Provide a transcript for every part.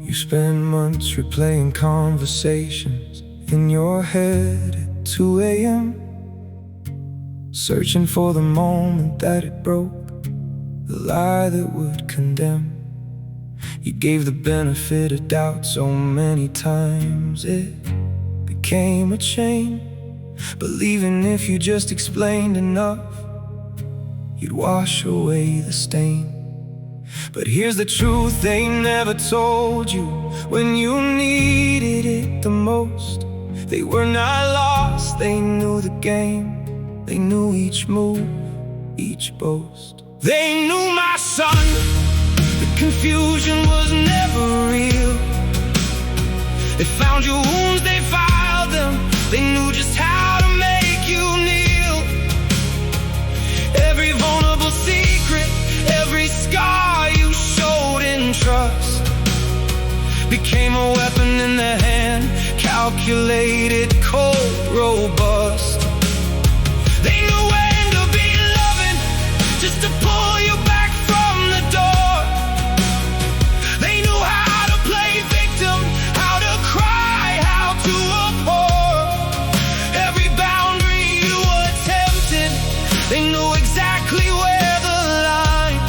You spend months replaying conversations in your head at 2 a.m., searching for the moment that it broke, the lie that would condemn. You gave the benefit of doubt so many times it became a chain, believing if you just explained enough, you'd wash away the stain. But here's the truth they never told you when you needed it the most. They were not lost, they knew the game. They knew each move, each boast. They knew my son, the confusion was never real. They found your wounds, they filed them. They knew just how to make you kneel. Every vulnerable secret, every scar you showed in trust became a weapon in their hand, calculated, cold, robust. They knew when to be loving, just to pull you back from the door. They knew how to play victim, how to cry, how to abhor. Every boundary you attempted, they knew exactly where the line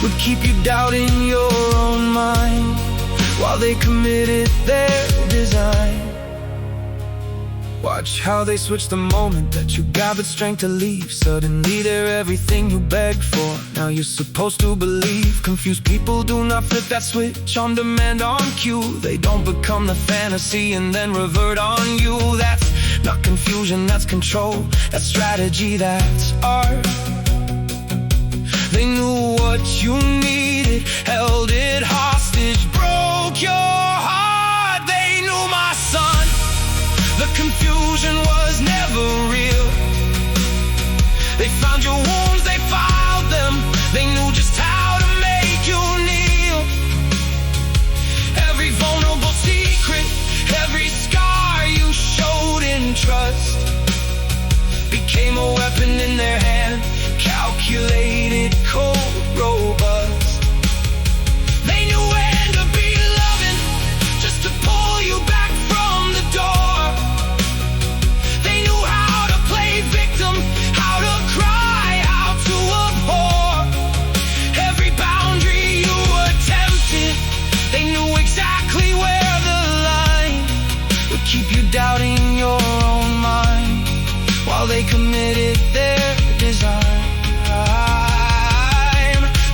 would keep you doubting your own mind while they committed their design. Watch how they switch the moment that you gathered strength to leave. Suddenly they're everything you begged for. Now you're supposed to believe. Confused people do not flip that switch on demand, on cue. They don't become the fantasy and then revert on you. That's not confusion, that's control. That's strategy, that's art. They knew what you needed, held it hostage, broke your heart. They knew my son, the confusion was never real. They found your wounds, they filed them. They knew just how to make you kneel. Every vulnerable secret, every scar you showed in trust became a weapon in their hand, calculated, cold, robust. They knew when to be loving, just to pull you back from the door. They knew how to play victim, how to cry, how to abhor. Every boundary you attempted, they knew exactly where the line would keep you doubting your own mind while they committed their design.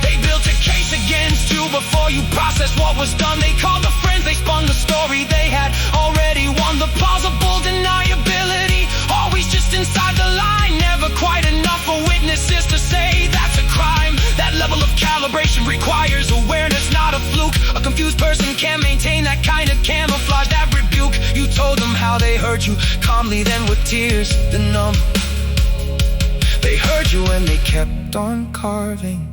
They built a case against you before you processed what was done. They called the friends, they spun the story they had already won. The plausible deniability, always just inside the line. Never quite enough for witnesses to say that's a crime. That level of calibration requires awareness, not a fluke. A confused person can't maintain that kind of camouflage, that rebuke. You told them how they hurt you, calmly then with tears the numb. They heard you and they kept on carving.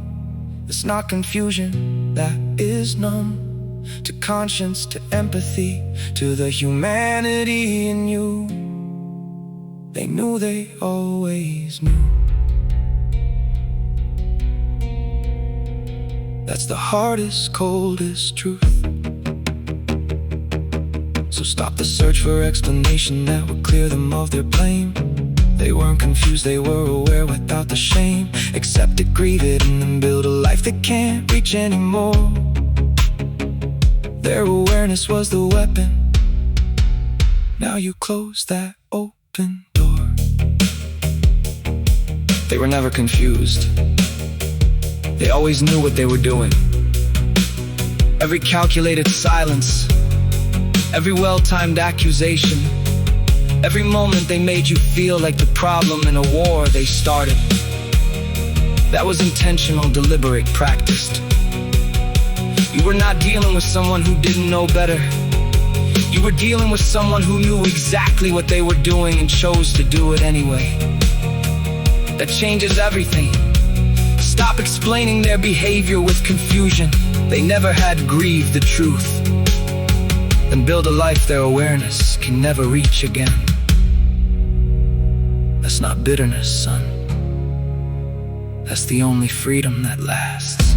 It's not confusion, that is numb to conscience, to empathy, to the humanity in you. They knew they always knew. That's the hardest, coldest truth. So stop the search for explanation that would clear them of their blame. They weren't confused, they were aware without the shame. Accept it, grieve it, and then build a life that can't reach anymore. Their awareness was the weapon. Now you close that open door. They were never confused. They always knew what they were doing. Every calculated silence, every well-timed accusation, every moment they made you feel like the problem in a war they started. That was intentional, deliberate, practiced. You were not dealing with someone who didn't know better. You were dealing with someone who knew exactly what they were doing and chose to do it anyway. That changes everything. Stop explaining their behavior with confusion. They never had grieved the truth. And build a life their awareness can never reach again. That's not bitterness, son. That's the only freedom that lasts.